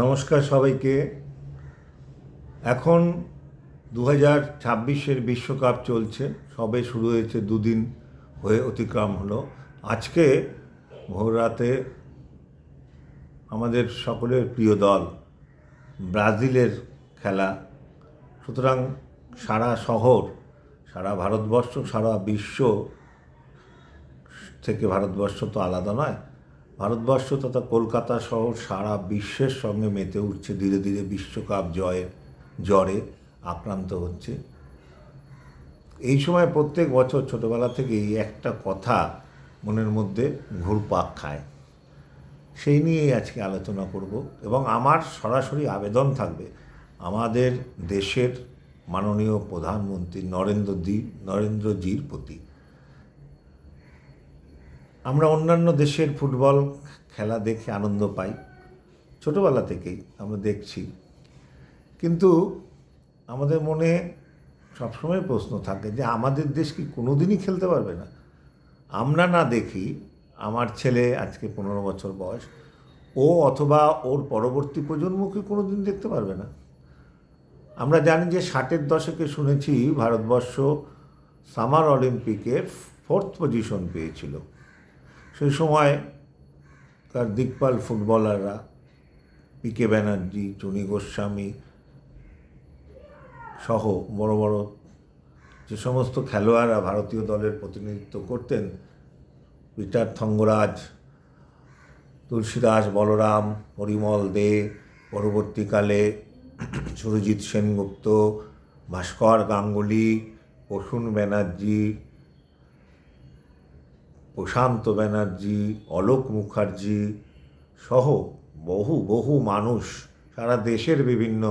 নমস্কার সবাইকে। এখন 2026-এর বিশ্বকাপ চলছে, সবে শুরু হয়েছে, দুদিন হয়ে অতিক্রম হলো। আজকে ভোর রাতে আমাদের সকলের প্রিয় দল ব্রাজিলের খেলা। সুতরাং সারা শহর, সারা ভারতবর্ষ, সারা বিশ্ব থেকে, ভারতবর্ষ তো আলাদা নয়, ভারতবর্ষ তথা কলকাতা শহর সারা বিশ্বের সঙ্গে মেতে উঠছে, ধীরে ধীরে বিশ্বকাপ জয়ের জ্বরে আক্রান্ত হচ্ছে। এই সময় প্রত্যেক বছর ছোটোবেলা থেকেই একটা কথা মনের মধ্যে ঘুরপাক খায়, সেই নিয়েই আজকে আলোচনা করব। এবং আমার সরাসরি আবেদন থাকবে আমাদের দেশের মাননীয় প্রধানমন্ত্রী নরেন্দ্রজির প্রতি। আমরা অন্যান্য দেশের ফুটবল খেলা দেখে আনন্দ পাই, ছোটোবেলা থেকেই আমরা দেখছি, কিন্তু আমাদের মনে সবসময় প্রশ্ন থাকে যে আমাদের দেশ কি কোনো দিনই খেলতে পারবে না? আমরা না দেখি, আমার ছেলে আজকে 15 বছর বয়স, ও অথবা ওর পরবর্তী প্রজন্মকে কোনো দিন দেখতে পারবে না। আমরা জানি যে 60-এর দশকে শুনেছি ভারতবর্ষ সামার অলিম্পিকে 4th পজিশন পেয়েছিল। সেই সময়কার দিকপাল ফুটবলাররা পিকে ব্যানার্জি, চুনি গোস্বামী সহ বড় বড় যে সমস্ত খেলোয়াড়রা ভারতীয় দলের প্রতিনিধিত্ব করতেন, পিটার থঙ্গরাজ, তুলসীদাস বলরাম, পরিমল দে, পরবর্তীকালে সুরজিৎ সেনগুপ্ত, ভাস্কর গাঙ্গুলি, প্রসূন ব্যানার্জি, প্রশান্ত ব্যানার্জি, অলোক মুখার্জি সহ বহু বহু মানুষ, সারা দেশের বিভিন্ন,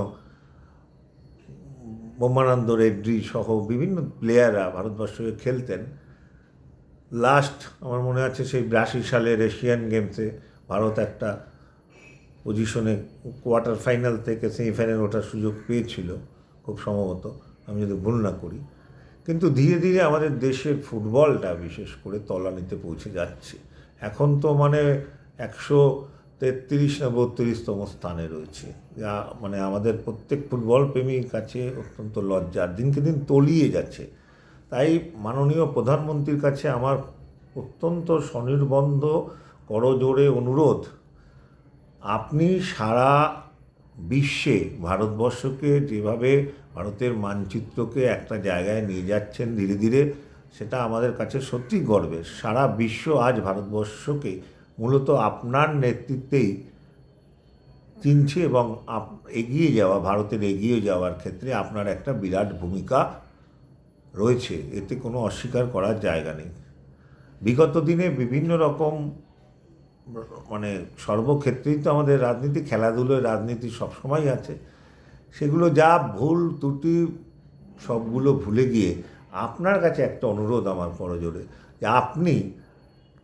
বোমানন্দ রেড্ডি সহ বিভিন্ন প্লেয়াররা ভারতবর্ষকে খেলতেন। লাস্ট আমার মনে আছে সেই 82 সালের এশিয়ান গেমসে ভারত একটা পজিশনে কোয়ার্টার ফাইনাল থেকে সেমিফাইনাল ওঠার সুযোগ পেয়েছিল খুব সম্ভবত, আমি যদি ভুল না করি। কিন্তু ধীরে ধীরে আমাদের দেশের ফুটবলটা বিশেষ করে তলানিতে পৌঁছে যাচ্ছে। এখন তো 133 না 32তম স্থানে রয়েছে, যা আমাদের প্রত্যেক ফুটবল প্রেমীর কাছে অত্যন্ত লজ্জার, দিনকে দিন তলিয়ে যাচ্ছে। তাই মাননীয় প্রধানমন্ত্রীর কাছে আমার অত্যন্ত স্বনির্বন্ধ করজোড়ে অনুরোধ, আপনি সারা বিশ্বে ভারতবর্ষকে যেভাবে, ভারতের মানচিত্রকে একটা জায়গায় নিয়ে যাচ্ছেন ধীরে ধীরে, সেটা আমাদের কাছে সত্যি গর্বের। সারা বিশ্ব আজ ভারতবর্ষকে মূলত আপনার নেতৃত্বেই চিনছে এবং ভারতের এগিয়ে যাওয়ার ক্ষেত্রে আপনার একটা বিরাট ভূমিকা রয়েছে, এতে কোনো অস্বীকার করার জায়গা নেই। বিগত দিনে বিভিন্ন রকম সর্বক্ষেত্রেই তো আমাদের রাজনীতি, খেলাধুলোর রাজনীতি সবসময় আছে, সেগুলো যা ভুল ত্রুটি সবগুলো ভুলে গিয়ে আপনার কাছে একটা অনুরোধ আমার করজোড়ে, যে আপনি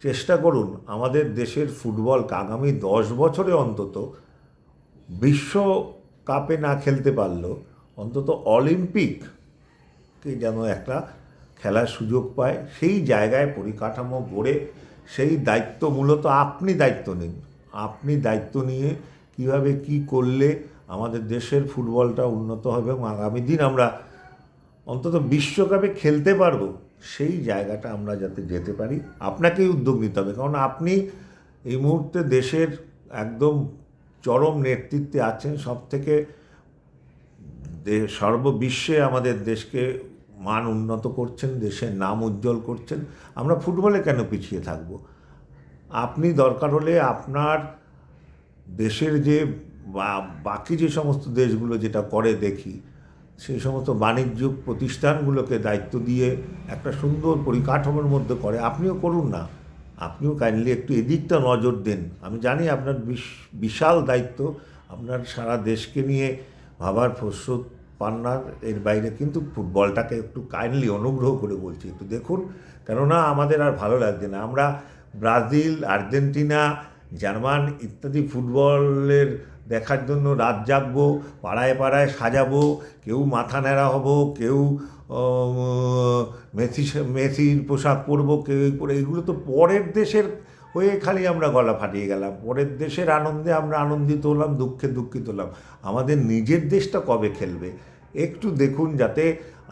চেষ্টা করুন আমাদের দেশের ফুটবলকে আগামী 10 বছরে অন্তত বিশ্বকাপে না খেলতে পারলেও অন্তত অলিম্পিককে যেন একটা খেলার সুযোগ পায়, সেই জায়গায় পরিকাঠামো গড়ে সেই দায়িত্ব মূলত আপনি দায়িত্ব নিন। আপনি দায়িত্ব নিয়ে কীভাবে কী করলে আমাদের দেশের ফুটবলটা উন্নত হবে এবং আগামী দিন আমরা অন্তত বিশ্বকাপে খেলতে পারবো, সেই জায়গাটা আমরা যাতে যেতে পারি, আপনাকেই উদ্যোগ নিতে হবে। কারণ আপনি এই মুহূর্তে দেশের একদম চরম নেতৃত্বে আছেন, সবথেকে সর্ববিশ্বে আমাদের দেশকে মান উন্নত করছেন, দেশের নাম উজ্জ্বল করছেন। আমরা ফুটবলে কেন পিছিয়ে থাকব? আপনি দরকার হলে আপনার দেশের যে বাকি যে সমস্ত দেশগুলো যেটা করে দেখি, সেই সমস্ত বাণিজ্যিক প্রতিষ্ঠানগুলোকে দায়িত্ব দিয়ে একটা সুন্দর পরিকাঠামোর মধ্যে করে, আপনিও করুন না। আপনিও কাইন্ডলি একটু এদিকটা নজর দেন। আমি জানি আপনার বিশাল দায়িত্ব, আপনার সারা দেশকে নিয়ে ভাবার প্রস্তুত পান না এর বাইরে, কিন্তু ফুটবলটাকে একটু কাইন্ডলি অনুগ্রহ করে বলছি একটু দেখুন, কেননা আমাদের আর ভালো লাগছে না। আমরা ব্রাজিল, আর্জেন্টিনা, জার্মান ইত্যাদি ফুটবলের দেখার জন্য রাত জাগবো, পাড়ায় পাড়ায় সাজাবো, কেউ মাথা ন্যাড়া হব, কেউ মেসির পোশাক পরবো, কেউ পরে, এগুলো তো পরের দেশের হয়ে খালি আমরা গলা ফাটিয়ে গেলাম। পরের দেশের আনন্দে আমরা আনন্দিত হলাম, দুঃখে দুঃখিত হলাম। আমাদের নিজের দেশটা কবে খেলবে একটু দেখুন, যাতে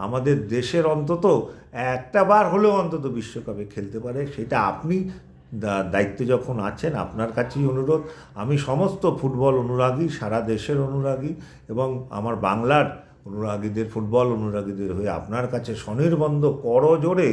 আমাদের দেশের অন্তত একটা বার হলেও অন্তত বিশ্বকাপে খেলতে পারে। সেটা আপনি দায়িত্বে যখন আছেন, আপনার কাছেই অনুরোধ। আমি সমস্ত ফুটবল অনুরাগী, সারা দেশের অনুরাগী এবং আমার বাংলার অনুরাগীদের, ফুটবল অনুরাগীদের হয়ে আপনার কাছে স্বনির্বন্ধ করজোড়ে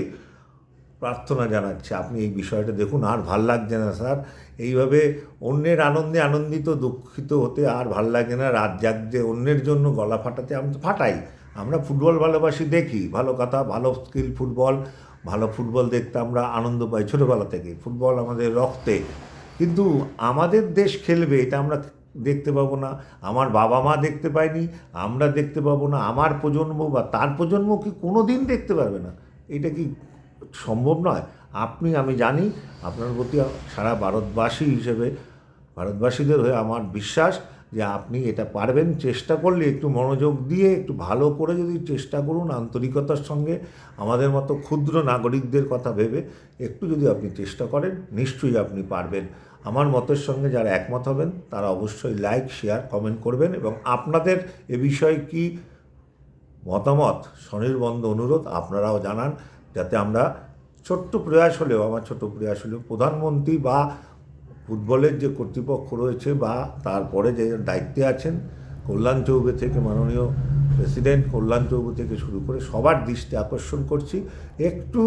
প্রার্থনা জানাচ্ছি, আপনি এই বিষয়টা দেখুন। আর ভাল লাগছে না স্যার, এইভাবে অন্যের আনন্দে আনন্দিত দুঃখিত হতে আর ভাল লাগে না। রাত জাগতে অন্যের জন্য গলা ফাটাতে আমি তো ফাটাই। আমরা ফুটবল ভালোবাসি, দেখি, ভালো কথা, ভালো স্কিল ফুটবল, ভালো ফুটবল দেখতে আমরা আনন্দ পাই ছোটোবেলা থেকে। ফুটবল আমাদের রক্তে, কিন্তু আমাদের দেশ খেলবে এটা আমরা দেখতে পাবো না। আমার বাবা মা দেখতে পায়নি, আমরা দেখতে পাবো না, আমার প্রজন্ম বা তার প্রজন্ম কি কোনো দিন দেখতে পারবে না? এটা কি সম্ভব নয়? আমি জানি আপনার প্রতি সারা ভারতবাসী হিসেবে, ভারতবাসীদের হয়ে আমার বিশ্বাস যে আপনি এটা পারবেন। চেষ্টা করলে, একটু মনোযোগ দিয়ে, একটু ভালো করে যদি চেষ্টা করুন, আন্তরিকতার সঙ্গে আমাদের মতো ক্ষুদ্র নাগরিকদের কথা ভেবে একটু যদি আপনি চেষ্টা করেন, নিশ্চয়ই আপনি পারবেন। আমার মতের সঙ্গে যারা একমত হবেন তারা অবশ্যই লাইক, শেয়ার, কমেন্ট করবেন এবং আপনাদের এ বিষয়ে কি মতামত, স্বনির্বন্ধ অনুরোধ আপনারাও জানান, যাতে আমরা ছোট্ট প্রয়াস হলেও, আমার ছোট প্রয়াস হলেও প্রধানমন্ত্রী বা ফুটবলের যে কর্তৃপক্ষ রয়েছে বা তারপরে যে দায়িত্বে আছেন, কল্যাণ চৌবে থেকে মাননীয় প্রেসিডেন্ট কল্যাণ চৌবে থেকে শুরু করে সবার দৃষ্টি আকর্ষণ করছি, একটু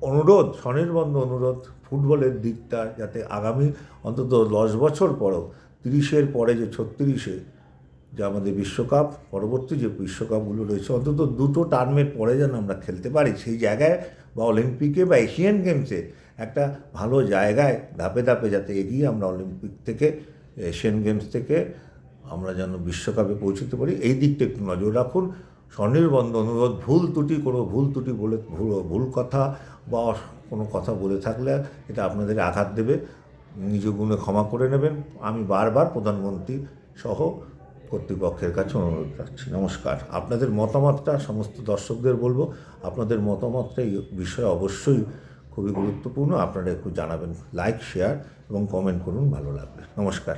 অনুরোধ, স্বনির্বন্ধ অনুরোধ, ফুটবলের দিকটা যাতে আগামী অন্তত 10 বছর পরেও, 30-এর পরে যে 36-এ যে আমাদের বিশ্বকাপ, পরবর্তী যে বিশ্বকাপগুলো রয়েছে, অন্তত 2টো টার্মের পরে যেন আমরা খেলতে পারি সেই জায়গায়, বা অলিম্পিকে বা এশিয়ান গেমসে একটা ভালো জায়গায় ধাপে ধাপে যাতে এগিয়ে আমরা অলিম্পিক থেকে, এশিয়ান গেমস থেকে আমরা যেন বিশ্বকাপে পৌঁছতে পারি, এই দিকটা একটু নজর রাখুন। স্বনির্বন্ধ অনুরোধ, ভুল ত্রুটি বলে, ভুল কথা বা কোনো কথা বলে থাকলে এটা আপনাদের আঘাত দেবে, নিজ গুণে ক্ষমা করে নেবেন। আমি বারবার প্রধানমন্ত্রী সহ কর্তৃপক্ষের কাছে অনুরোধ রাখছি। নমস্কার। আপনাদের মতামতটা সমস্ত দর্শকদের বলবো, আপনাদের মতামতটা এই বিষয়ে অবশ্যই খুবই গুরুত্বপূর্ণ। আপনারা একটু জানাবেন, লাইক, শেয়ার এবং কমেন্ট করুন, ভালো লাগবে। নমস্কার।